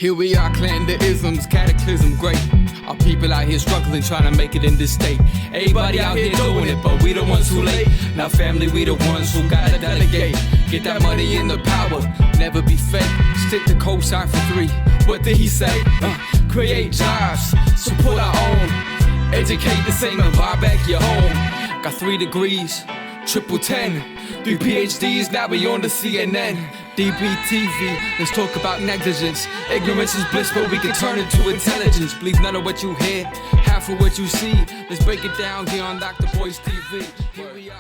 Here we are, clan the isms, cataclysm great. Our people out here struggling, trying to make it in this state. Everybody out here doing it, but we the ones who late. Now family, we the ones who gotta delegate. Get that money in the power, never be fake. Stick to cosign for 3. What did he say? Create jobs, support our own. Educate the same and buy back your home. Got 3 degrees, triple 10. 3 PhDs, now we on the CNN. DBTV, let's talk about negligence. Ignorance is bliss, but we can turn it to intelligence. Believe none of what you hear, half of what you see. Let's break it down here on Dr Boyce TV. Here we are.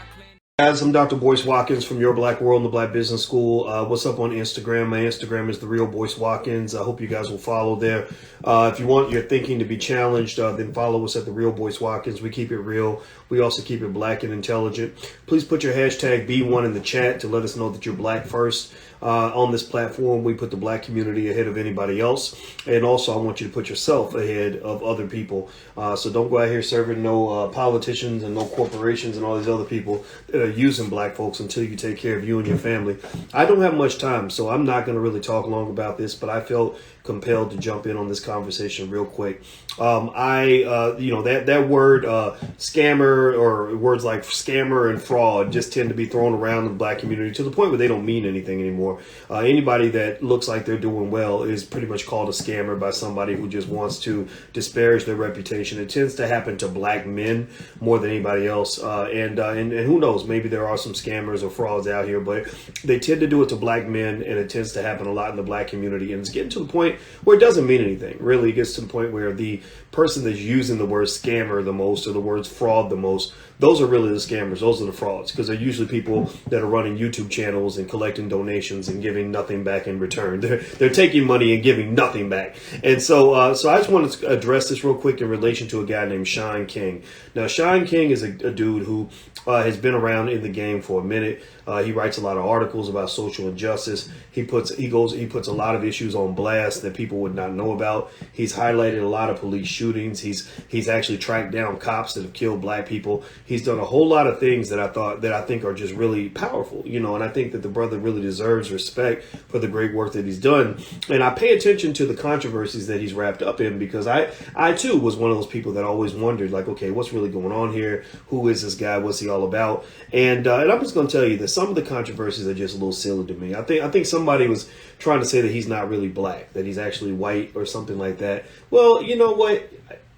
Guys, I'm Dr. Boyce Watkins from Your Black World and the Black Business School. What's up on Instagram? My Instagram is The Real Boyce Watkins. I hope you guys will follow there. If you want your thinking to be challenged, then follow us at The Real Boyce Watkins. We keep it real. We also keep it black and intelligent. Please put your hashtag B1 in the chat to let us know that you're black first. On this platform, we put the black community ahead of anybody else. And also, I want you to put yourself ahead of other people. So don't go out here serving no politicians and no corporations and all these other people that are using black folks until you take care of you and your family. I don't have much time, so I'm not going to really talk long about this, but I felt compelled to jump in on this conversation real quick. That word scammer, or words like scammer and fraud, just tend to be thrown around in the black community to the point where they don't mean anything anymore. Anybody that looks like they're doing well is pretty much called a scammer by somebody who just wants to disparage their reputation. It tends to happen to black men more than anybody else. And who knows, maybe there are some scammers or frauds out here, but they tend to do it to black men, and it tends to happen a lot in the black community. And it's getting to the point where it doesn't mean anything. Really, it gets to the point where the person that's using the word scammer the most, or the words fraud the most, those are really the scammers. Those are the frauds, because they're usually people that are running YouTube channels and collecting donations and giving nothing back in return. They're taking money and giving nothing back. And so I just wanted to address this real quick in relation to a guy named Shaun King. Now, Shaun King is a dude who has been around in the game for a minute. He writes a lot of articles about social injustice. He puts a lot of issues on blast that people would not know about. He's highlighted a lot of police shootings. He's actually tracked down cops that have killed black people. He's done a whole lot of things that I think are just really powerful, and I think that the brother really deserves respect for the great work that he's done. And I pay attention to the controversies that he's wrapped up in, because I too was one of those people that always wondered, like, okay, what's really going on here? Who is this guy? What's he all about? And I'm just going to tell you that some of the controversies are just a little silly to me. I think somebody was trying to say that he's not really black, that he's actually white or something like that. Well, you know what?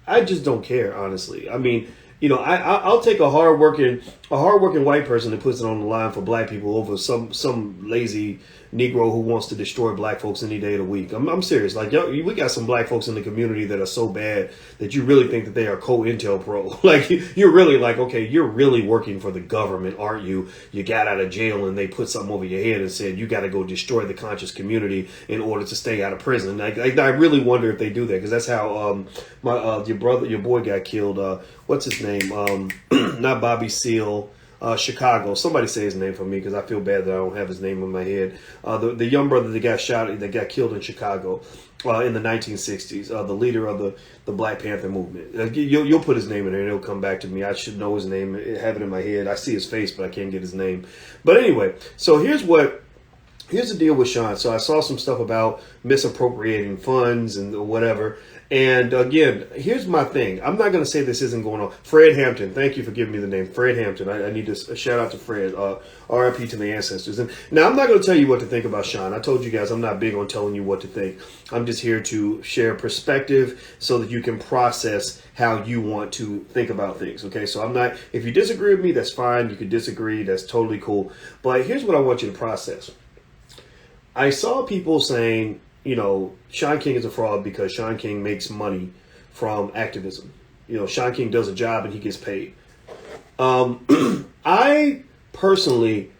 I just don't care, honestly. I mean, I'll take a hardworking white person that puts it on the line for black people over some lazy Negro who wants to destroy black folks any day of the week. I'm serious. Like, we got some black folks in the community that are so bad that you really think that they are COINTELPRO. Like, you're really like, okay, you're really working for the government, aren't you? You got out of jail and they put something over your head and said you got to go destroy the conscious community in order to stay out of prison. Like, I really wonder if they do that, because that's how your boy got killed. What's his name? Not Bobby Seale. Chicago. Somebody say his name for me, because I feel bad that I don't have his name in my head. The young brother that got killed in Chicago in the 1960s, the leader of the Black Panther movement. You'll put his name in there and it'll come back to me. I should know his name, have it in my head. I see his face, but I can't get his name. But anyway, so here's the deal with Shaun. So I saw some stuff about misappropriating funds and whatever. And again, here's my thing. I'm not going to say this isn't going on. Fred Hampton, thank you for giving me the name. Fred Hampton. I need to shout out to Fred. RIP to the ancestors. And now, I'm not going to tell you what to think about Shaun. I told you guys I'm not big on telling you what to think. I'm just here to share perspective so that you can process how you want to think about things. Okay, so if you disagree with me, that's fine. You can disagree. That's totally cool. But here's what I want you to process. I saw people saying, Shaun King is a fraud because Shaun King makes money from activism. Shaun King does a job and he gets paid. I personally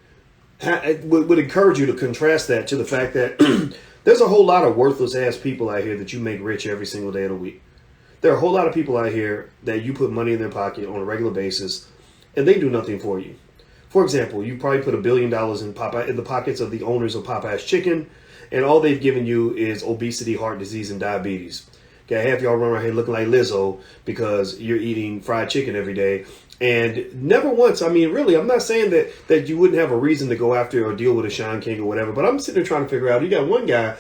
would encourage you to contrast that to the fact that there's a whole lot of worthless ass people out here that you make rich every single day of the week. There are a whole lot of people out here that you put money in their pocket on a regular basis and they do nothing for you. For example, you probably put $1 billion in the pockets of the owners of Popeye's Chicken, and all they've given you is obesity, heart disease, and diabetes. Okay, half y'all run around here looking like Lizzo because you're eating fried chicken every day. And never once, really, I'm not saying that you wouldn't have a reason to go after or deal with a Shaun King or whatever, but I'm sitting there trying to figure out, you got one guy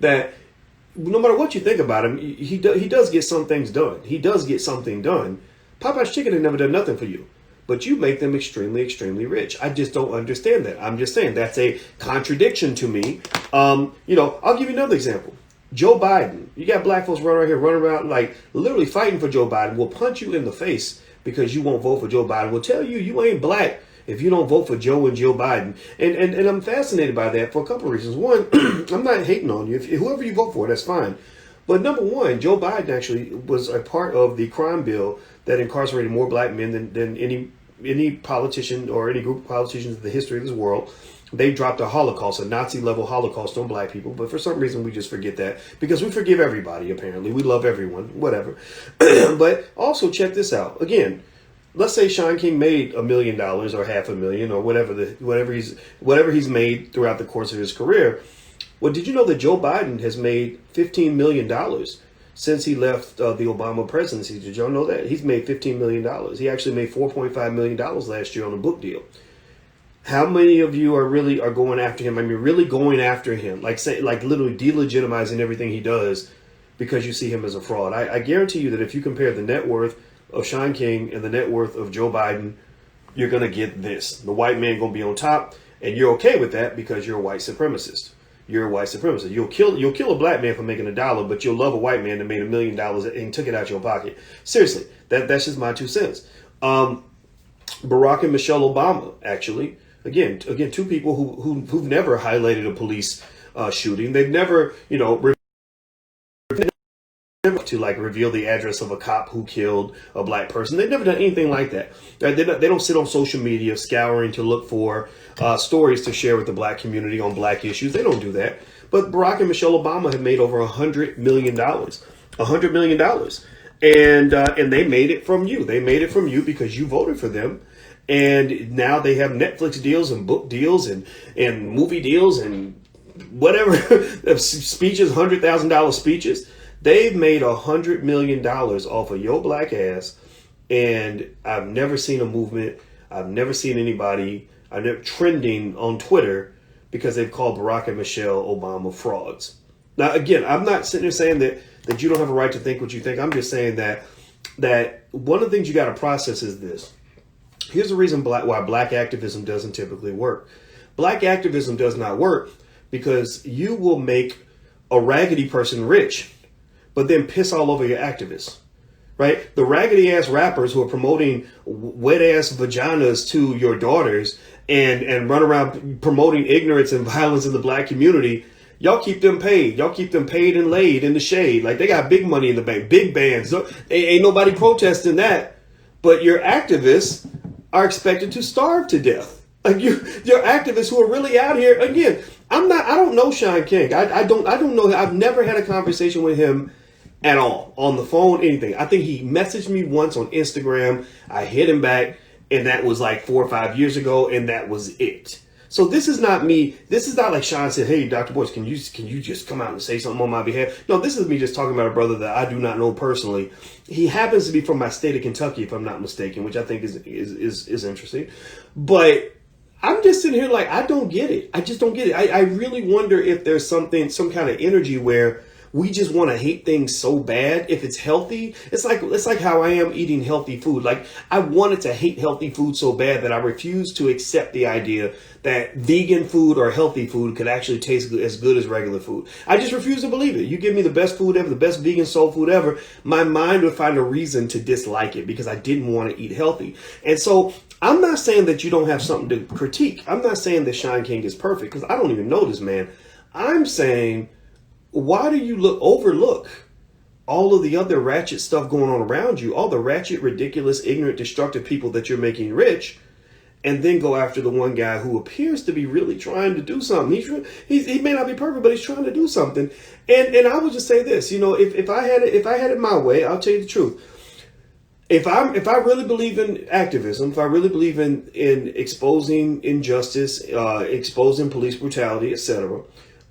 that no matter what you think about him, he does get some things done. He does get something done. Popeye's Chicken has never done nothing for you, but you make them extremely, extremely rich. I just don't understand that. I'm just saying that's a contradiction to me. I'll give you another example. Joe Biden. You got black folks running around like literally fighting for Joe Biden. Will punch you in the face because you won't vote for Joe Biden. Will tell you ain't black if you don't vote for Joe and Joe Biden. And I'm fascinated by that for a couple of reasons. One, I'm not hating on you. If whoever you vote for, that's fine. But number one, Joe Biden actually was a part of the crime bill that incarcerated more black men than any politician or any group of politicians in the history of this world. They dropped a Holocaust, a Nazi-level Holocaust on black people. But for some reason, we just forget that because we forgive everybody, apparently. We love everyone, whatever. But also, check this out. Again, let's say Shaun King made $1 million or $500,000 or whatever he's made throughout the course of his career. Well, did you know that Joe Biden has made $15 million since he left the Obama presidency? Did y'all know that? He's made $15 million. He actually made $4.5 million last year on a book deal. How many of you are going after him? I mean, really going after him, like literally delegitimizing everything he does because you see him as a fraud. I guarantee you that if you compare the net worth of Shaun King and the net worth of Joe Biden, you're going to get this. The white man going to be on top, and you're okay with that because you're a white supremacist. You're a white supremacist. You'll kill a black man for making $1, but you'll love a white man that made $1 million and took it out your pocket. Seriously, that's just my 2 cents. Barack and Michelle Obama, actually. Again, two people who've never highlighted a police shooting. They've never, to reveal the address of a cop who killed a black person. They've never done anything like that. They don't sit on social media scouring to look for stories to share with the black community on black issues. They don't do that. But Barack and Michelle Obama have made over $100 million. $100 million. And they made it from you. They made it from you because you voted for them. And now they have Netflix deals and book deals and movie deals and whatever speeches, $100,000 speeches. They've made $100 million off of your black ass. And I've never seen a movement. I've never seen anybody trending on Twitter because they've called Barack and Michelle Obama frauds. Now, again, I'm not sitting there saying that you don't have a right to think what you think. I'm just saying that one of the things you got to process is this. Here's the reason why black activism doesn't typically work. Black activism does not work because you will make a raggedy person rich, but then piss all over your activists, right? The raggedy ass rappers who are promoting wet ass vaginas to your daughters and run around promoting ignorance and violence in the black community. Y'all keep them paid. Y'all keep them paid and laid in the shade. Like they got big money in the bank, big bands. Ain't nobody protesting that. But your activists are expected to starve to death. Like your activists who are really out here. Again, I don't know Shaun King. I don't know. I've never had a conversation with him at all on the phone, anything. I think he messaged me once on Instagram. I hit him back, and that was like 4 or 5 years ago, and that was it. So this is not me. This is not like Shaun said, "Hey, Dr. Boyce, can you just come out and say something on my behalf?" No, this is me just talking about a brother that I do not know personally. He happens to be from my state of Kentucky, if I'm not mistaken, which I think is interesting. But I'm just sitting here like, I don't get it. I just don't get it. I really wonder if there's some kind of energy where we just want to hate things so bad. If it's healthy, it's like how I am eating healthy food. Like I wanted to hate healthy food so bad that I refuse to accept the idea that vegan food or healthy food could actually taste as good as regular food. I just refuse to believe it. You give me the best food ever, the best vegan soul food ever, my mind would find a reason to dislike it because I didn't want to eat healthy. And so I'm not saying that you don't have something to critique. I'm not saying that Shaun King is perfect because I don't even know this man. I'm saying, why do you overlook all of the other ratchet stuff going on around you, all the ratchet, ridiculous, ignorant, destructive people that you're making rich, and then go after the one guy who appears to be really trying to do something? He may not be perfect, but he's trying to do something. And I would just say this, if I had it my way, I'll tell you the truth. If I really believe in activism, if I really believe in exposing injustice, exposing police brutality, etc.,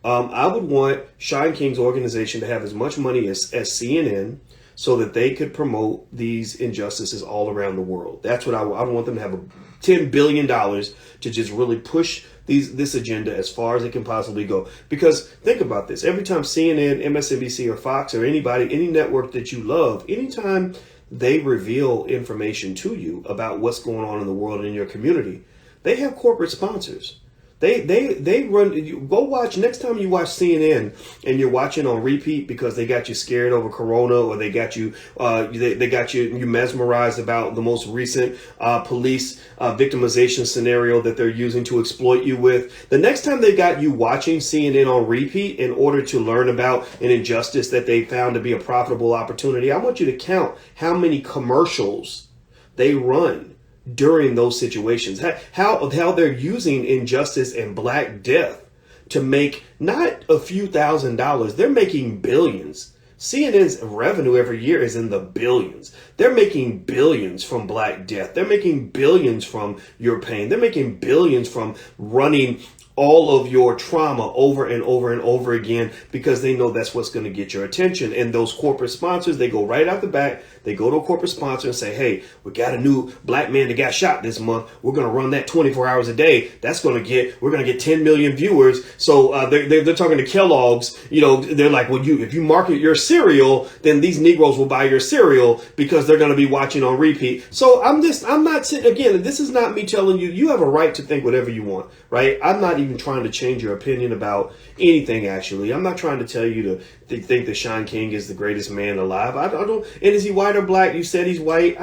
I would want Shaun King's organization to have as much money as CNN so that they could promote these injustices all around the world. That's what I want them to have $10 billion to just really push this agenda as far as it can possibly go. Because think about this. Every time CNN, MSNBC, or Fox, or anybody, any network that you love, anytime they reveal information to you about what's going on in the world and in your community, they have corporate sponsors. They run. Go watch next time you watch CNN and you're watching on repeat because they got you scared over Corona, or they got you they got you mesmerized about the most recent police victimization scenario that they're using to exploit you with. The next time they got you watching CNN on repeat in order to learn about an injustice that they found to be a profitable opportunity, I want you to count how many commercials they run during those situations, how they're using injustice and Black death to make not a few $1,000s, they're making billions. CNN's revenue every year is in the billions. They're making billions from Black death. They're making billions from your pain. They're making billions from running all of your trauma over and over and over again, because they know that's what's going to get your attention. And those corporate sponsors, they go right out the back. They go to a corporate sponsor and say, hey, we got a new Black man that got shot this month. We're going to run that 24 hours a day. We're going to get 10 million viewers. So they're talking to Kellogg's. They're like, well, if you market your cereal, then these Negroes will buy your cereal because they're going to be watching on repeat. So I'm not sitting, again, this is not me telling you, you have a right to think whatever you want, right? I'm not even trying to change your opinion about anything, actually. I'm not trying to tell you to think that Shaun King is the greatest man alive. I don't. And is he white or Black? You said he's white.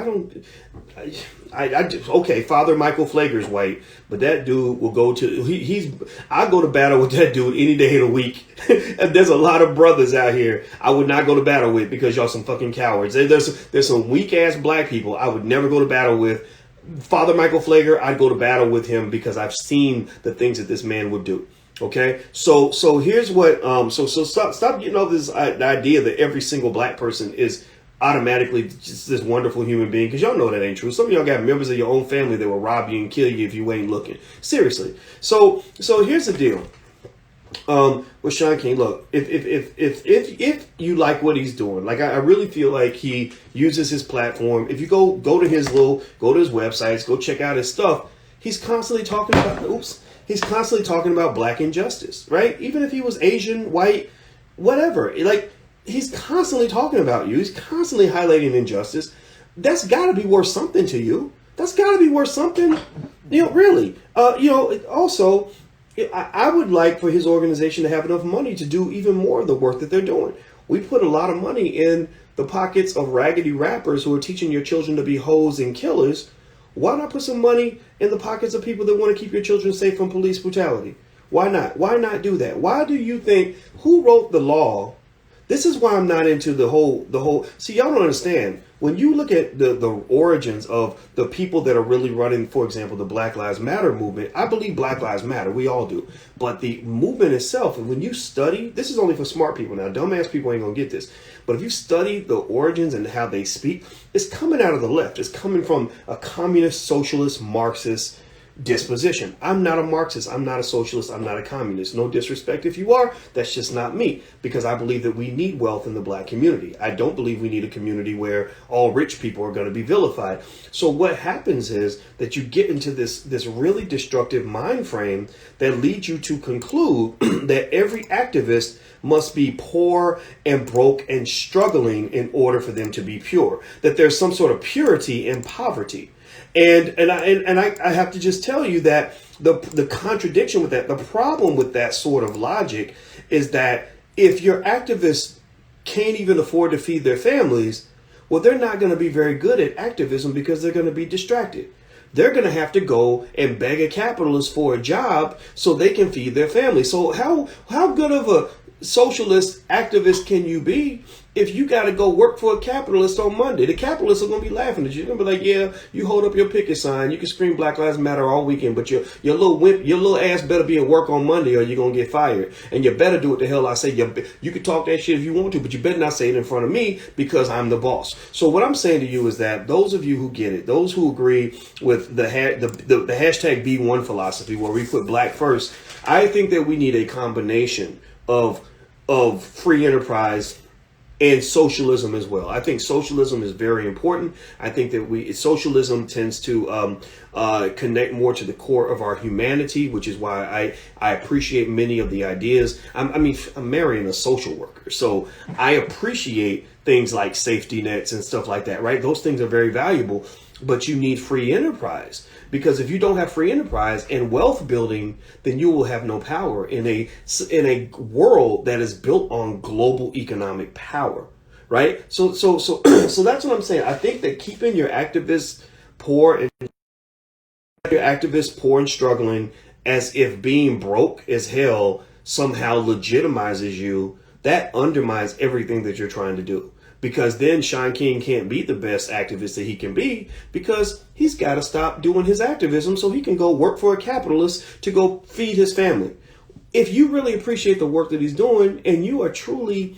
Okay, Father Michael Flager's white, but that dude will go to, I go to battle with that dude any day of the week. And there's a lot of brothers out here I would not go to battle with because y'all some fucking cowards. There's some weak ass Black people I would never go to battle with. Father Michael Flager, I'd go to battle with him because I've seen the things that this man would do. Okay, so here's what so stop getting over this idea that every single Black person is automatically just this wonderful human being, because y'all know that ain't true. Some of y'all got members of your own family that will rob you and kill you if you ain't looking. Seriously. So here's the deal. With Shaun King, look, if you like what he's doing, like I really feel like he uses his platform. If you go to his websites, go check out his stuff. He's constantly talking about Black injustice, right? Even if he was Asian, white, whatever, like he's constantly talking about you. He's constantly highlighting injustice. That's got to be worth something to you. That's got to be worth something, really. Also, I would like for his organization to have enough money to do even more of the work that they're doing. We put a lot of money in the pockets of raggedy rappers who are teaching your children to be hoes and killers. Why not put some money in the pockets of people that want to keep your children safe from police brutality? Why not? Why not do that? Why do you think, who wrote the law? This is why I'm not into the whole. See, y'all don't understand. When you look at the origins of the people that are really running, for example, the Black Lives Matter movement, I believe Black Lives Matter. We all do. But the movement itself, and when you study, this is only for smart people now. Dumbass people ain't going to get this. But if you study the origins and how they speak, it's coming out of the left. It's coming from a communist, socialist, Marxist disposition. I'm not a Marxist. I'm not a socialist. I'm not a communist. No disrespect if you are. That's just not me, because I believe that we need wealth in the Black community. I don't believe we need a community where all rich people are going to be vilified. So what happens is that you get into this really destructive mind frame that leads you to conclude that every activist must be poor and broke and struggling in order for them to be pure. That there's some sort of purity in poverty. And I have to just tell you that the contradiction with that, the problem with that sort of logic is that if your activists can't even afford to feed their families, well, they're not going to be very good at activism because they're going to be distracted. They're going to have to go and beg a capitalist for a job so they can feed their family. So how good of a socialist activist can you be if you got to go work for a capitalist on Monday? The capitalists are going to be laughing at you. They're going to be like, yeah, you hold up your picket sign. You can scream Black Lives Matter all weekend, but your little ass better be at work on Monday or you're going to get fired. And you better do what the hell I say. You can talk that shit if you want to, but you better not say it in front of me because I'm the boss. So what I'm saying to you is that those of you who get it, those who agree with the hashtag B1 philosophy, where we put Black first, I think that we need a combination of free enterprise and socialism as well. I think socialism is very important. I think that socialism tends to connect more to the core of our humanity, which is why I appreciate many of the ideas. I'm marrying a social worker, so I appreciate things like safety nets and stuff like that, right? Those things are very valuable, but you need free enterprise, because if you don't have free enterprise and wealth building, then you will have no power in a world that is built on global economic power, right? So that's what I'm saying. I think that keeping your activists poor and struggling, as if being broke as hell somehow legitimizes you, that undermines everything that you're trying to do. Because then Shaun King can't be the best activist that he can be, because he's got to stop doing his activism so he can go work for a capitalist to go feed his family. If you really appreciate the work that he's doing and you are truly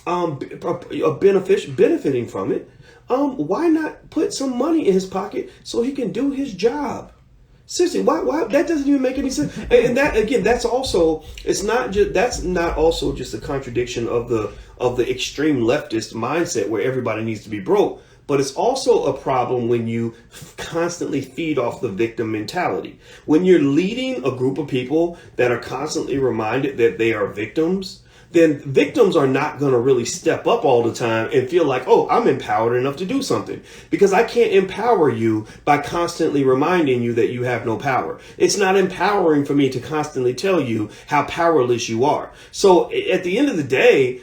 benefiting from it, why not put some money in his pocket so he can do his job? Seriously, why that doesn't even make any sense. And that, again, that's not also just a contradiction of the extreme leftist mindset where everybody needs to be broke, but it's also a problem when you constantly feed off the victim mentality. When you're leading a group of people that are constantly reminded that they are victims, then victims are not going to really step up all the time and feel like, oh, I'm empowered enough to do something, because I can't empower you by constantly reminding you that you have no power. It's not empowering for me to constantly tell you how powerless you are. So at the end of the day,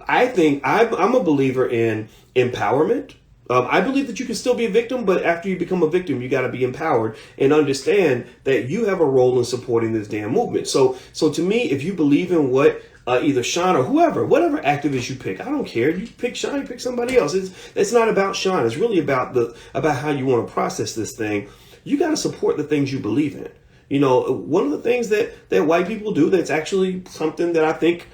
I think I'm a believer in empowerment. I believe that you can still be a victim, but after you become a victim, you got to be empowered and understand that you have a role in supporting this damn movement. So to me, if you believe in what either Shaun or whatever activist you pick, I don't care. You pick Shaun, you pick somebody else. It's not about Shaun. It's really about how you want to process this thing. You got to support the things you believe in. One of the things that white people do that's actually something that I think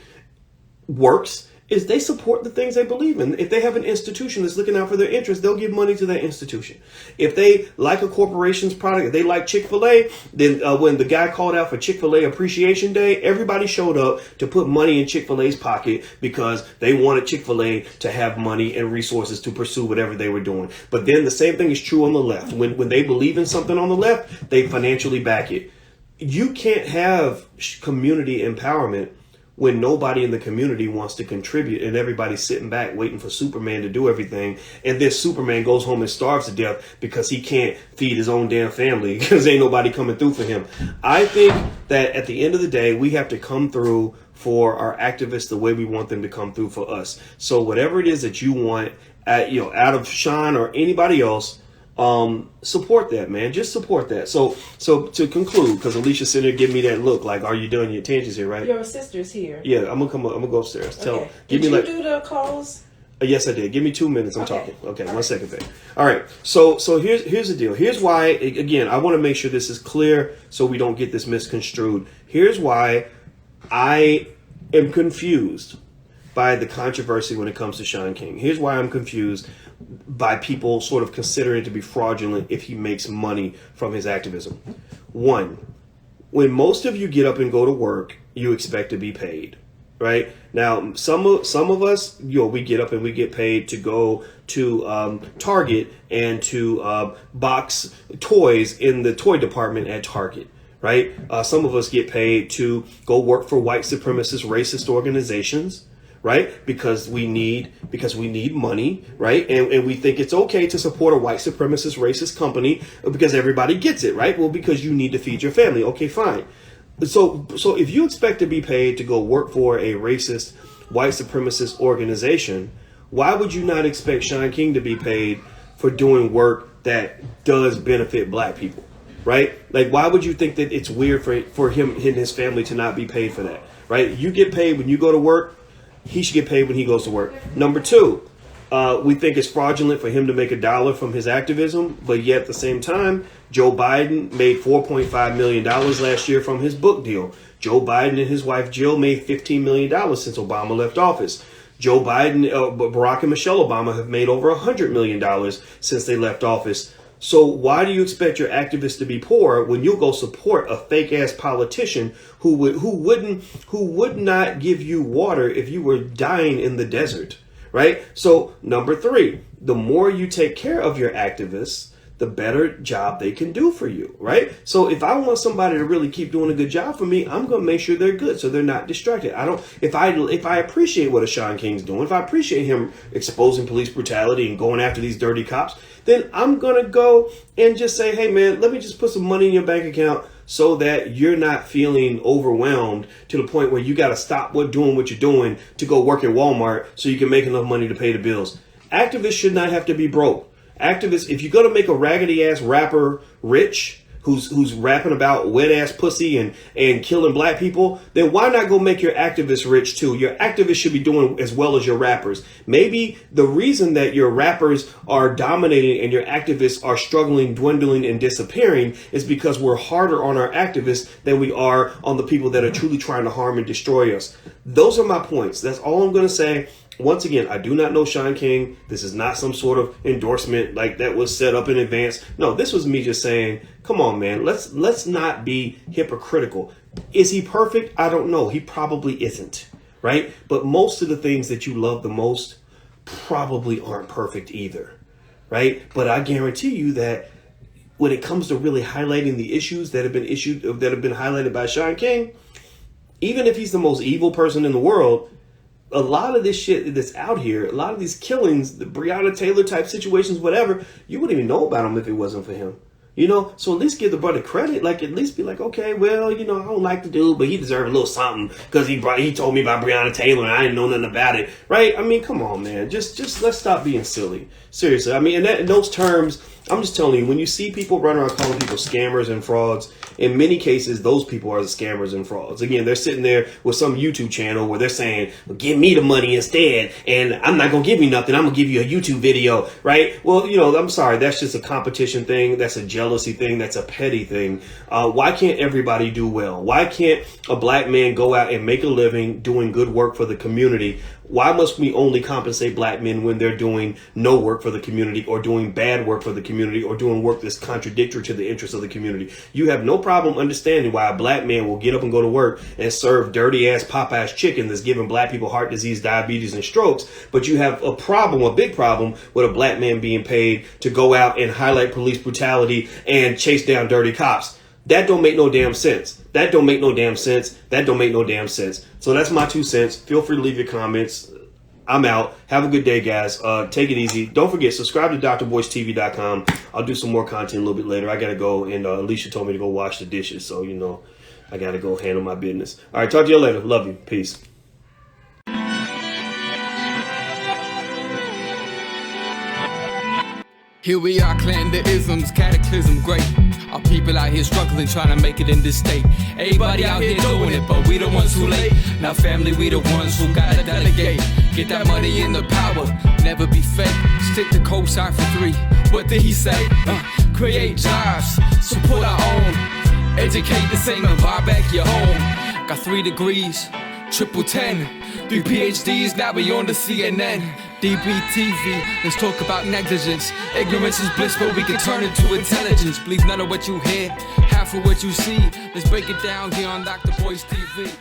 works is they support the things they believe in. If they have an institution that's looking out for their interests, they'll give money to that institution. If they like a corporation's product, if they like Chick-fil-A, then when the guy called out for Chick-fil-A Appreciation Day, everybody showed up to put money in Chick-fil-A's pocket because they wanted Chick-fil-A to have money and resources to pursue whatever they were doing. But then the same thing is true on the left. When they believe in something on the left, they financially back it. You can't have community empowerment when nobody in the community wants to contribute and everybody's sitting back waiting for Superman to do everything. And then Superman goes home and starves to death because he can't feed his own damn family because ain't nobody coming through for him. I think that at the end of the day, we have to come through for our activists the way we want them to come through for us. So whatever it is that you want, out of Shaun or anybody else, support that, man. Just support that. So to conclude, because Alicia's sitting there giving me that look like, are you doing your attentions here, right? Your sister's here. Yeah, I'm gonna go upstairs. Okay. Did you do the calls? Yes, I did. Give me 2 minutes. I'm talking. Okay, 1 second thing. All right. So here's the deal. Here's why. Again, I want to make sure this is clear so we don't get this misconstrued. Here's why I am confused by the controversy when it comes to Shaun King. Here's why I'm confused by people sort of considering it to be fraudulent if he makes money from his activism. One, when most of you get up and go to work, you expect to be paid, right? Now, some of us, we get up and we get paid to go to Target and to box toys in the toy department at Target. Right? Some of us get paid to go work for white supremacist, racist organizations, right? Because we need money, right? And we think it's okay to support a white supremacist, racist company because everybody gets it, right? Well, because you need to feed your family. Okay, fine. So if you expect to be paid to go work for a racist, white supremacist organization, why would you not expect Shaun King to be paid for doing work that does benefit black people? Right? Like, why would you think that it's weird for him and his family to not be paid for that? Right? You get paid when you go to work. He should get paid when he goes to work. Number two, we think it's fraudulent for him to make $1 from his activism, but yet at the same time, Joe Biden made $4.5 million last year from his book deal. Joe Biden and his wife Jill made $15 million since Obama left office. Joe Biden, Barack and Michelle Obama have made over $100 million since they left office. So why do you expect your activists to be poor when you go support a fake ass politician who would not give you water if you were dying in the desert, right? So number 3, the more you take care of your activists, the better job they can do for you, right? So if I want somebody to really keep doing a good job for me, I'm going to make sure they're good so they're not distracted. If I appreciate what a Shaun King's doing, if I appreciate him exposing police brutality and going after these dirty cops, then I'm going to go and just say, hey man, let me just put some money in your bank account so that you're not feeling overwhelmed to the point where you got to stop doing what you're doing to go work at Walmart so you can make enough money to pay the bills. Activists should not have to be broke. Activists, if you're going to make a raggedy ass rapper rich, who's rapping about wet ass pussy and killing black people, then why not go make your activists rich too? Your activists should be doing as well as your rappers. Maybe the reason that your rappers are dominating and your activists are struggling, dwindling, and disappearing is because we're harder on our activists than we are on the people that are truly trying to harm and destroy us. Those are my points. That's all I'm going to say. Once again, I do not know Shaun King. This is not some sort of endorsement like that was set up in advance. No, this was me just saying, come on, man, let's not be hypocritical. Is he perfect? I don't know. He probably isn't, right? But most of the things that you love the most probably aren't perfect either, right? But I guarantee you that when it comes to really highlighting the issues that have been highlighted by Shaun King, even if he's the most evil person in the world, a lot of this shit that's out here, a lot of these killings, the Breonna Taylor type situations, whatever, you wouldn't even know about them if it wasn't for him. You know, so at least give the brother credit. Like, at least be like, okay, well, you know, I don't like the dude, but he deserved a little something because he told me about Breonna Taylor and I didn't know nothing about it, right? I mean, come on, man. Just let's stop being silly. Seriously. I mean, in those terms, I'm just telling you, when you see people run around calling people scammers and frauds, in many cases, those people are the scammers and frauds. Again, they're sitting there with some YouTube channel where they're saying, well, give me the money instead, and I'm not going to give you nothing. I'm going to give you a YouTube video, right? Well, you know, I'm sorry. That's just a competition thing. That's a jealousy thing. That's a petty thing. Why can't everybody do well? Why can't a black man go out and make a living doing good work for the community? Why must we only compensate black men when they're doing no work for the community or doing bad work for the community or doing work that's contradictory to the interests of the community? You have no problem understanding why a black man will get up and go to work and serve dirty ass Popeye's chicken that's giving black people heart disease, diabetes, and strokes. But you have a problem, a big problem with a black man being paid to go out and highlight police brutality and chase down dirty cops. That don't make no damn sense. That don't make no damn sense. That don't make no damn sense. So that's my 2 cents. Feel free to leave your comments. I'm out. Have a good day, guys. Take it easy. Don't forget, subscribe to drboycetv.com. I'll do some more content a little bit later. I got to go, and Alicia told me to go wash the dishes. So, you know, I got to go handle my business. All right, talk to you later. Love you. Peace. Here we are, clan the isms, cataclysm great. Our people out here struggling, trying to make it in this state. Everybody out here doing it, but we the ones who late. Now family, we the ones who gotta delegate. Get that money in the power, never be fake. Stick to cosign for 3. What did he say? Create jobs, support our own. Educate the same and buy back your home. Got 3 degrees, triple 10. 3 PhDs, now we on the CNN. DBTV, let's talk about negligence. Ignorance is bliss, but we can turn it to intelligence. Believe none of what you hear, half of what you see. Let's break it down here on Dr Boyce TV.